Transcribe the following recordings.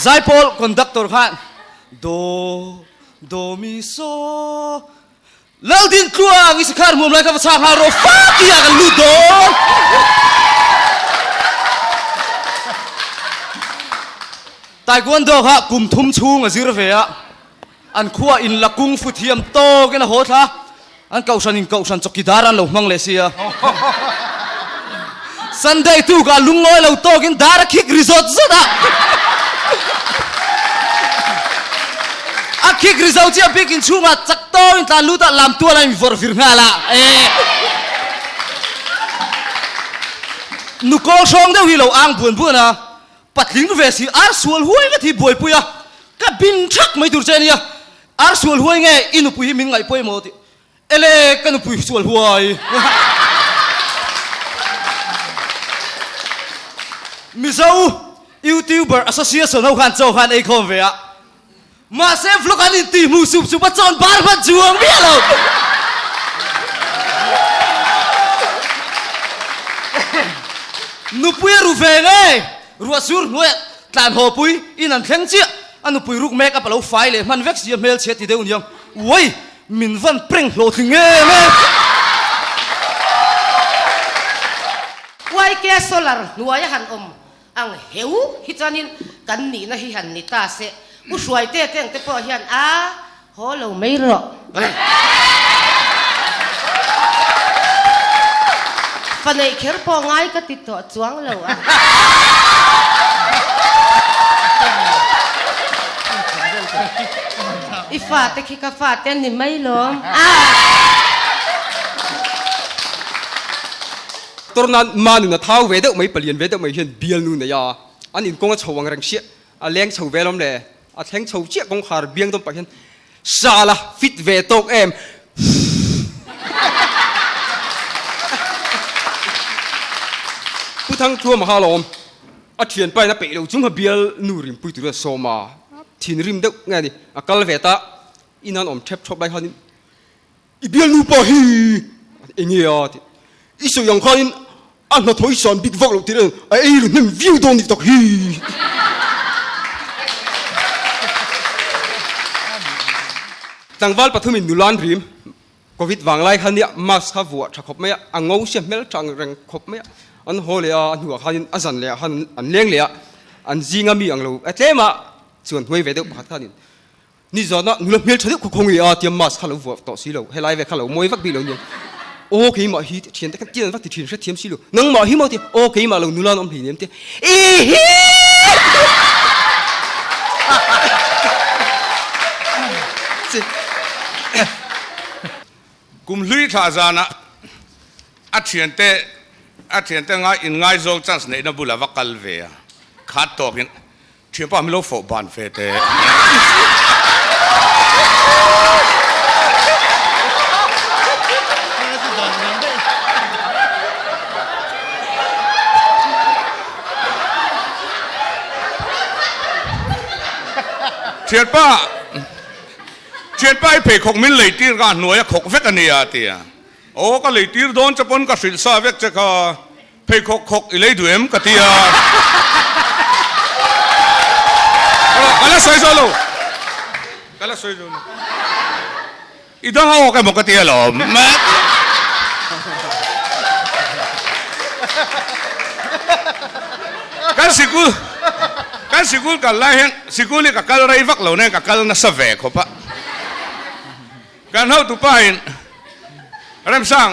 ไซพอลคอนดักเตอร์ขันโดมิโซแล้วดินครัวงิสคาร์มุมไรกับภาษาฮาโรฟ้าที่อยากลูโดไต้กวนโดค่ะกลุ่มทุ่มชูงอะซิร์เฟียอันขัวอินลักกุ้งฟุตเทียมโตกันนะโหดละอันเก่าชันจกิดารันลงมังเลเซียสันเดย์ตูกับลุงน้อยเราโตกันดาร์คิกรีสอร์ทซะนะคิกรีสอร์ทที่พิกินชูงะจักโตอินตาลูตาลำตัวอะไรมีฟอร์ฟิร์งาละนุกโกชงเดี๋ยวฮิโลอังบุญนะปัดลิงเวสีอาร์สวลห้วยก็ที่บวยปุยอะก็บินชักไม่ดูเจนี่อะอาร์สวลห้วยไงอินุปุยมินไงปุยหมดเอเล่กันปุยสวลห้วยมิซาวยูทูบเบอร์แอสโซเชชันเอาขันเจ้าขันไอคอนเวียมาเซฟลูกอันนี้ตีมูสุบจอนบาร์บัดจวงเบี้ยเรานุปุยรูเฟงไงรัวซูร์รัวตานหัวปุยอินันเข่งเจี๊ยอันนุปุยรูกเมกอัพเราไฟเลยมันเวกซี่เมลเช็ดที่เดียวยังโว้ยมินวันเปร่งโหลดถึงเงี้ยมั้ยไว้แกโซลาร์นัวยันอังเหี่ยวฮิจานินกันนี่นะฮิฮันนิตาเสผู้ช่วยเต้งแต่พอฮิฮันโหเราไม่รอฟันไอเขียร์พอง่ายก็ติดต่อจวงเราอีฟ้าแต่ขี้กาฟ้าเต้นนี่ไม่ล้มตอนนั้นมาหนึ่งนะเท้าเวดไม่เปลี่ยนเวดไม่เห็นเบียร์นู่นเนี่ยอันนี้กงก็ชาววังรังเชียเลี้ยงชาวเวลล์เลยแทงชาวเชียกงหาเบียงต้องไปเห็นซาละฟิตเวตกผู้ทั้งทัวมหาลมอัดเทียนไปนะเปรี้ยวจุ่มเบียร์นู่ริมปุยตัวโซมาทีนริมเด็กไงดิกัลเวตาอินันอมเทปชอบไปเขานี่อีเบียร์นู่ปะฮีเอ็งเหี้ยอีส่วนยังเขาอินอันนั้นถอยสอนบิ๊กฟอกลูกทีนึงไอ้ลูกนี่วิวโดนนี่ตกฮีตั้งวันปัทมินดูล้านริมโควิดวางไล่ขันเนี่ยมาสก์วัวชักขบไม่อังเอาเสียเมลจังแรงขบไม่อันโหเลยอันหัวขันอันสันเลยอันเลี้ยงเลยอันจิงามีอังลูไอ้เจ้ามาส่วนหัวเวดพัดขันนี่จอนะนุลเมลชัดคงอีอาเตรียมมาสก์วัวต่อสิโลให้ไล่เวขันเรามวยฟักบีโลเนี่ยโอเคมาฮีเทียนแต่กันเทียนฟักที่เทียนเทียมสิโลนังมาฮีมาที่โอเคมาเรานุลานอมพีเนี่ยกุมลุยท่าจานะอัดเทียนแต่ง่ายอินง่ายโจจังสเนนบุลาวักกัลเวียขาดตกินเทียนป้าไม่รู้ฝบานเฟเตเทียนป้าไอ้เพคกมินเลยตีร์กันหน่วยขกเวกันเนี่ยตีโอ้ก็เลยตีร์โดนจะปนก็สิลซาเวกจะก็เพคกอีเลยดูเอ็มกันตีกันละสวยจังเลยอีดังเอาแค่หมกกันตีหรอแม่กันสิกุลกันไล่เห็นสิกุลนี่กับกันอะไรฟักเหล่านี้กับกันน่ะสเวกเขาปะการเข้าตุป้ายเริ่มสร้าง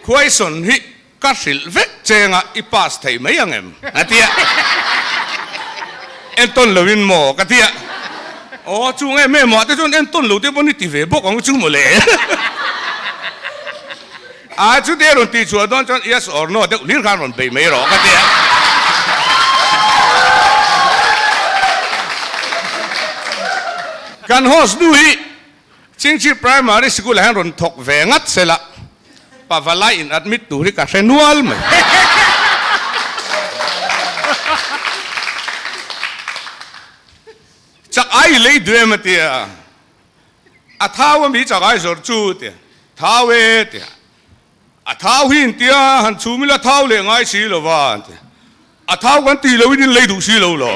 คุยสนฮิกัสิลเวกเจงอ่ะอีพาสไทยไม่ยังเอ็มนะที่เอ็นต้นเลวินโมกันที่โอ้จุงไอ้แม่หมอแต่จนเอ็นต้นเลวที่บนนี่ตีเวบกของจุงหมดเลยจุดเดียวรุ่นตีชัวร์ตอนจน yes or no เด็กลิ้นข้างรุ่นไปไม่หรอกกันที่การโฮสดูฮิจริงๆ primary school ให้รุ่นถกเวงัดเสละปะวลายอินอัดมิดดูที่กับเซนัวลมั้ยจากไอ้เลยด้วยมั้ยที่ท้าวมีจากไอ้จอร์จูที่ท้าวที่ท้าวหินที่หันชูมิละท้าวเลยง่ายสิละวันที่ท้าวกันตีเลยวินเลยดูสิละ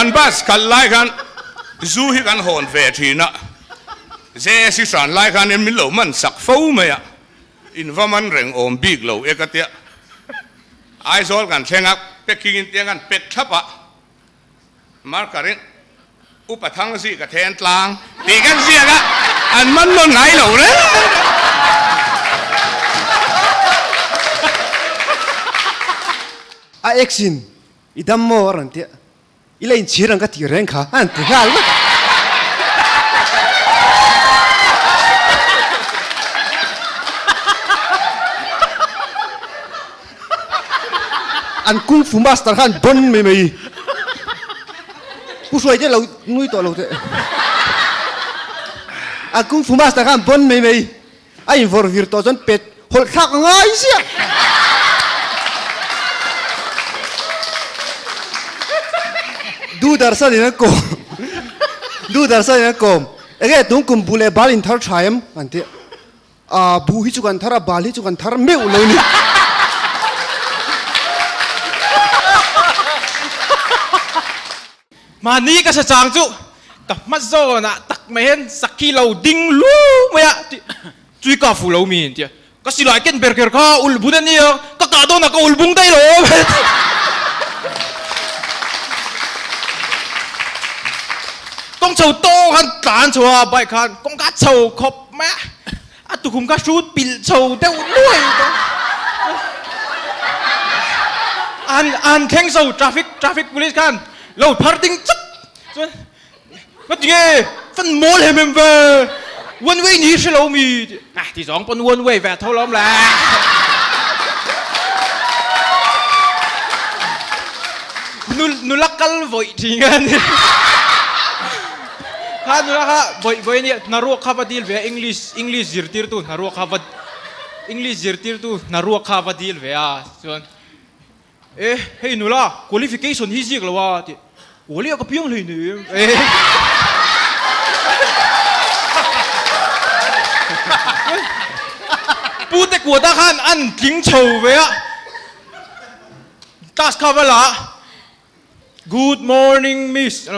กันบัสกันไล่กันซูฮิกันหอนเวทีนะเจสิสันไล่กันเอ็มมิโลมันสักฟูไหมอะอินว่ามันเร่งอมบีกโลเอกเตียไอโซลกันเชงักเป็กกินเตียงกันเป็กทับอะมาร์การินอุปถังสิกับแทนตลางตีกันเสียกะอันมันนนไหนเหล่าเนี่ย a exin idam mo arante ilain chirang ka tireng kha ante gal ma an kung fu master khan bon me mei pu suai je lo nui to lo te an kung fu master khan bon me mei ai vor virto jon pet hol khak ngai sia du darsa dina ko du darsa dina ko ege tung kum bule balin thar chayam ante a bu hi chukan thara bali chukan thar me uloni mà ní cái chàng chú tập mắt zo na tắc mấy hen sakki lâu ding lu mày ạ chui cả phủ lâu miền tiệt cái xí lại kiến berker kha ul budan niya cái cả đó na cái ul bung tay lo con chầu to han tán chầu à bài khan con cá chầu khop mẹ à tụi cùng cá shoot pil chầu đeo đuôi an khen chầu traffic police khan lâu parting chắc mất gì phân môn hay mình về one way nhỉ sẽ lâu mi à thì giống con one way về thôi lắm là nu lắc cal vội thì ngân ha nu lắc ha vội nè naruak khavadil về English zirtir tu naruak khavad English zirtir tu naruak khavadil về à chuan ê hey nu la qualification hi zik lawa ti Ủa có piang lì nè Bút của ta khan ăn kính chầu về á Tas cover la Good morning miss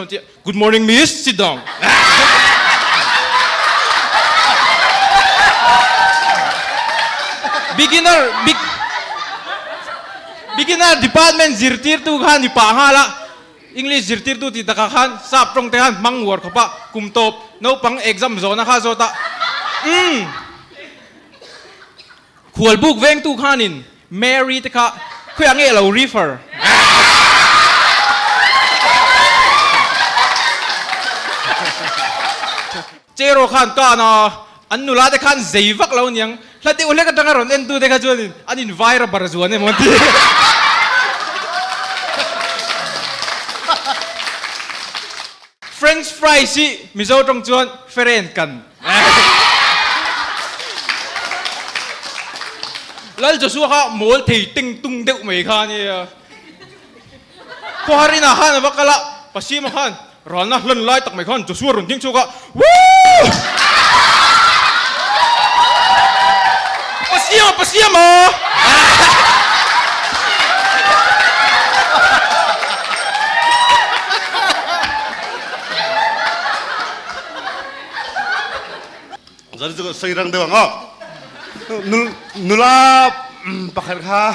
Good morning miss sit down Beginner department zirtir tu khan ipa ha la English zirtir tu ti takakhan sap trong tehan mangwar khapa kumtop no pang exam zona kha zota khual book veng tu khanin Mary te kha khuyang e lo refer chero khan ka na annula te khan zeivak lo nyang lati ule ka tangaron en tu te kha chuanin anin vaira barzuan e monti French fries si mizo trong chuan feren kan lal Joshua kha mol thei ting tung deuh mai kha ni ko harina khan bakala pasima khan rana hlan lai tak mai khan Joshua run ting chu ka woo pasima Jadi juga seirang dewa ngok. Nula pakai kah.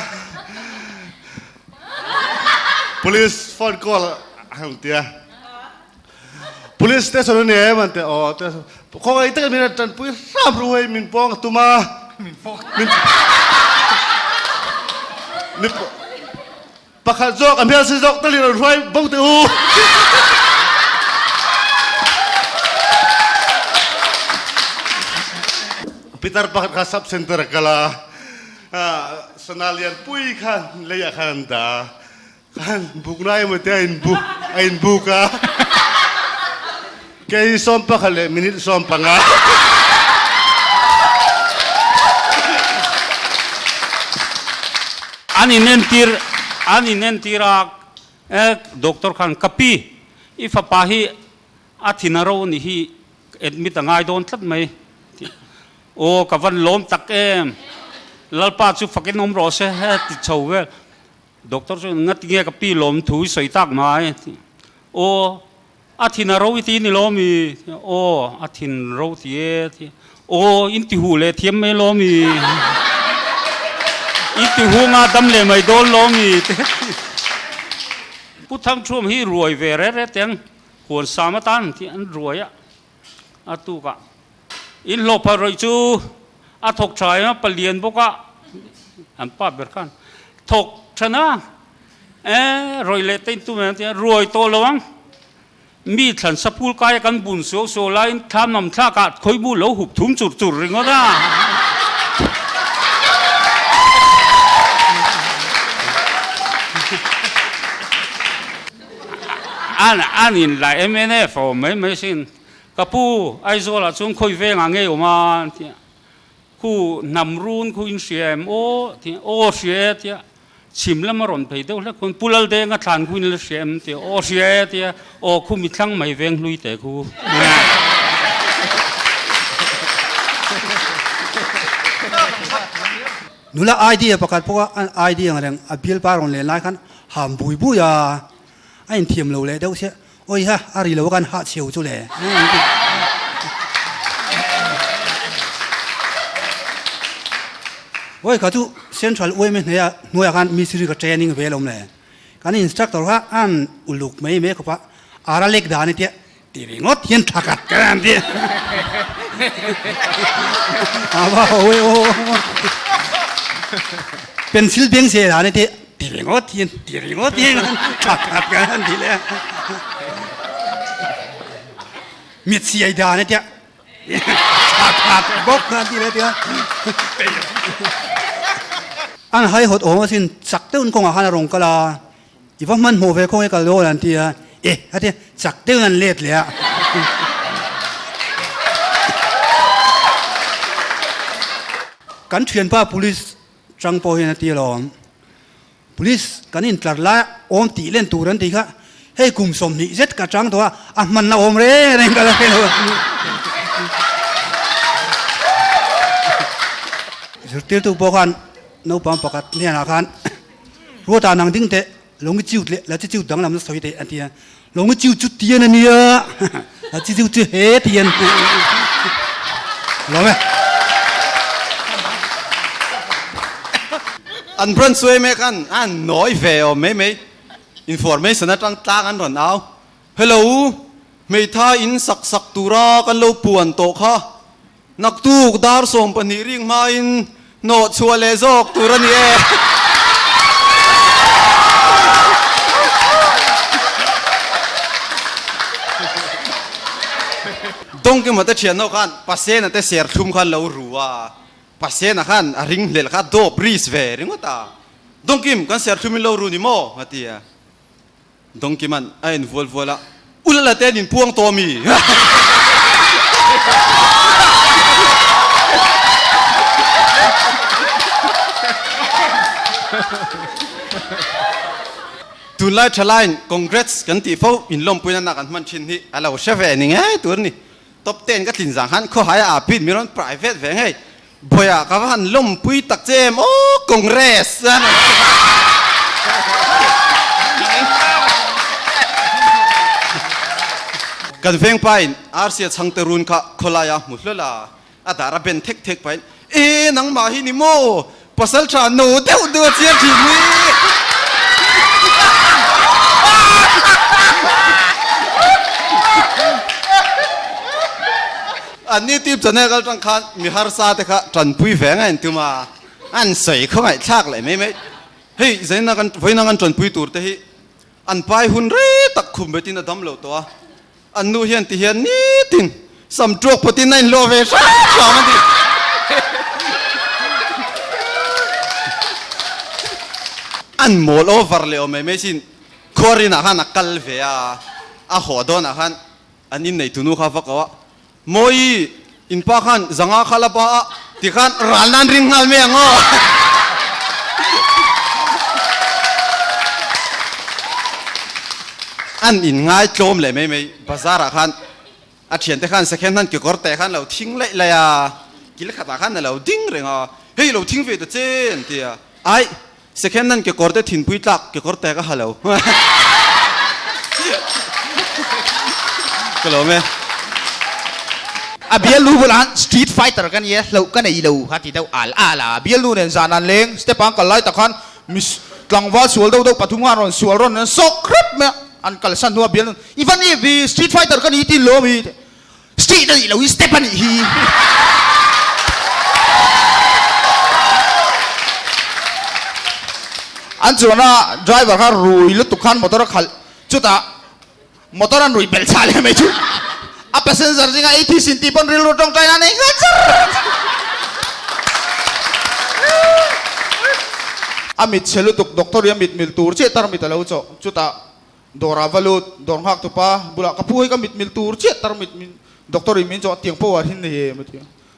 Police phone call hang dia. Police station ni mante oh station. Kau itu kan minat dan police ram ruai min pong tuma. Min pong. Ni pakai jok ambil si jok tali ruai bau tu. Peter pakat kasap center kala senalian pui kan leyak kan da kan buknai mete ain buka kay sompa kale minit sompa nga ani nentira doktor kan kapi ifapahi athinaro ni hi admit ngai don tlat mai ô cả văn lom tắc em lalpa chú phát cái nôm rõ sẽ hết chầu về doctor chú ngắt nghe cái pi lom thúi sấy tắc mai โออาทินเราวิธีนี่ล้อมีโออาทินเราเทียโออินติหูเลเทียมไม่ล้อมีอินติหูงาดำเลยไม่โดนล้อมีผู้ทำช่วงให้รวยเวรเรเตียงควรสามตันที่อันรวยอะอาตุกะอินโลภะรวยจูอาถกชายมาเปลี่ยนพวกอะอันป้าเบิร์กันถกชนะรวยเล็ดตินตัวนั้นที่รวยโตระวังมีฉันสะพูลกายกันบุญโซโซไลน์ทำนำท่ากาดคอยบุญแล้วหุบทุ่มจุดริงก็ได้อันนี้หลายMNFไม่สิ้นกับผู้ไอ้โซล่ะจงคอยเวงอะไรออกมาที่คู่นำรุ่นคู่อินเสียมโอที่โอเสียที่ชิมแล้วมาร่อนไปเดี๋ยวแล้วคนปุลลเดงก็ทานคู่อินเสียมที่โอเสียที่โอคู่มิตรังไม่เวงลุยแต่คู่นูละไอเดียประกาศพวกไอเดียอะไรอภิลปารอนเลยไล่กันหามบุยบุยอ่ะไอ้เทียมเราเลยเดี๋ยวเสียโอ้ยฮะอะไรเรากันหาเชียวจุเลยโอ้ยเขาจูเซ็นทรัลเว้ยไม่เนี่ยหน่วยการมีสื่อกับเทรนนิ่งเวลาเลยการอินสตรัคเตอร์ว่าอันอุลุกไม่เขาปะอาราเล็กดานี่เดียตีริงอดเย็นทักัดกันเดียอาว่าโอ้ยโอ้เป็นศิลปินเสียดานี่เดียตีริงอดเย็นทักัดกันทีเลยมิดเสียดานี่เดียทักบอกกันทีเลยเดียอันให้หดโอ้มาสินสักเต้นคงอาหารรงกะลาอีว่ามันโหเวคงไอ้กะโลนันทีอะฮะที่สักเต้นนั่นเล็ดเลยอะกันเชียนป้า police จังพอเห็นทีหรอ police กันอินตลาดละอมตีเล่นตูรันทีค่ะให้กลุ่มสมนิเจ็ดกระจังตัวอ่ะมันน่าอมเร่อะไรกันละเป็นสุดที่ตัวบอกกันน้องปั๊มประกาศเนี่ยนะครับรู้ตานังดิ้งเตะลงจิ้วเลยแล้วจิ้วดังลำนั้นสวยเตะอันที่ลงจิ้วจุดเตียนนี่อ่ะแล้วจิ้วจุดเฮเตียนรู้ไหมอันพรันสวยไหมกันอันน้อยเวลไม่อินฟอร์เมชันตั้งตากันรอนเอาฮัลโหลไม่ท่าอินสักตุรากันเราป่วนโตค่ะนักตู้ดาร์ส่งปนิริงมาอินโนชัวเลโซกตุรันเอดงกิมาแต่เชียนเอาขันปัสเซนแต่เสียร์ทุ่มขันเรารู้ว่าปัสเซนขันริงเลลขันโดบรีสเวริงว่าตาดงกิมกันเสียร์ทุ่มเรารู้นี่โม่มาตีอะดงกิมันไอ้นี่วัวละอุลละเต้นินพวงตัวมีตุลาชลายคอนเกรสกันที่เขาอินลมปุยนักกันมันชินที่อะไรวะเชฟเองนี่ไงตัวนี้ท็อป10ก็ทิ้งสังหันเขาหายอาพิษมีร้อน private แฝงให้บ่อยกับหันลมปุยตักเจมโอ้คอนเกรสกันเฟงไปอาร์เซียชังเตรุนค่ะคนละยามุสลิมอาดาราเป็นเทคไปนังมาฮินิโมปัสสัลชาโนเดวดูเสียทีนี้อันนี้ทีมจะเนี่ยก็จังคันมีฮาร์ซาเตค่ะจันพุยแฝงไงตัวมาอันใส่เขาไงชากเลยไม่เฮ้ยเจนักันไฟนักันจันพุยตัวเตะอันไปหุ่นเรตักคุมไปที่นั่นดำเหลวตัวอันนู้เฮียนที่เฮียนนี่ตินสำจวกปฏินัยโลเวชชามันดิอันโมลโอเวอร์เลยไม่สินคอรินะฮันนักกัลเวียอาหัวโดนะฮันอันนี้ในตุนุข้าฟักว่าโมยอินปาขันจังอาขัลปะที่ขันรันนันริงฮัลเมียงออันอินง่ายโจมเลยไม่ภาษาละขันอาเชียนแต่ขันสักแค่นั้นเกี่ยวกับแต่ขันเราทิ้งเลยอ่ะกิเลสขัดขันเราดิ้งเรื่องอ่ะเฮ้ยเราทิ้งไปแต่เจนเดียไอสักแค่นั้นเกี่ยวกับแต่ถิ่นพุยตักเกี่ยวกับแต่ก็ฮัลโหล ก็รู้ไหม a bial lu bulan street fighter kan ye lo kan ei lo hati dau al ala bial lu nen zanan leng step ang kalai takhan mis tlangwa sual dau dau pathunga ron sual ron sok krep me an kal san hua bial even if street fighter kan iti lo mi street ei lo step ani hi an chuana driver kha rui lu tukhan motor khal chuta motor an rui bel chale me chu a passenger jinga 80 sinti pon ril rotong China nei amit chelu tuk doctor ya mit mil tur che tar mit alo cho chuta dora valut dor hak tu pa bula kapu ka mit mil tur che tar mit doctor min cho tiang po hin ne mit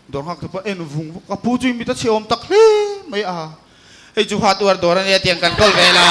dor hak tu pa en vung kapu ju mit ta che om tak le mai a ei ju hat war doran ya tiang kan kol vela